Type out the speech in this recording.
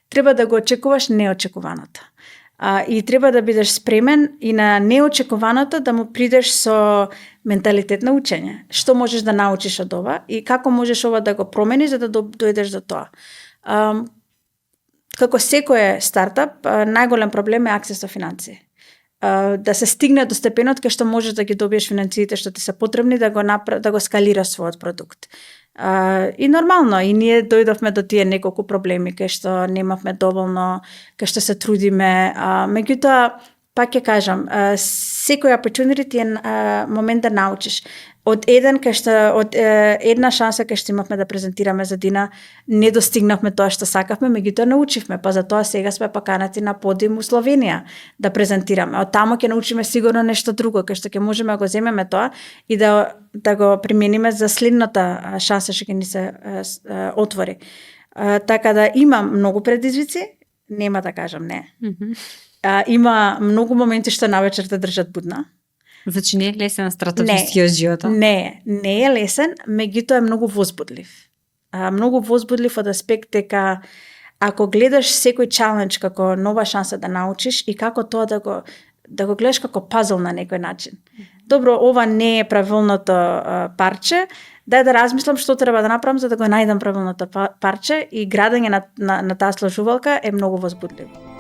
треба да го очекуваш неочекуваното. И треба да бидеш спремен и на неочекуваното да му придеш со менталитет на учење. Што можеш да научиш од ова и како можеш ова да го промениш за да дојдеш до тоа. Како секој стартап, најголем проблем е аксес до финансии. Да се стигне до степенот кај што можеш да ги добиеш финансиите што ти се потребни да го скалираш својот продукт. И нормално, и ние дојдовме до тие неколку проблеми кај што немавме доволно, кај што се трудиме, меѓутоа пак ќе кажам, секој opportunity е момент да научиш. Од една шанса кај што имавме да презентираме за Дина, не достигнавме тоа што сакавме, меѓутоа научивме, па затоа сега сме поканати на подиум у Словенија да презентираме. Од таму ќе научиме сигурно нешто друго, кај што ќе можеме да го земеме тоа и да го примениме за следната шанса што ќе ни се отвори. Така да има многу предизвици, нема да кажам не. Има многу моменти што навечер те држат будна. Значи не е лесен стратегискиот живот? Не е лесен, меѓутоа е многу возбудлив. Многу возбудлив од аспект дека ако гледаш секој чалендж како нова шанса да научиш и како тоа да го гледаш како пазл на некој начин. Добро, ова не е правилното парче, дај да размислам што треба да направам за да го најдам правилното парче и градење на таа сложувалка е многу возбудливо.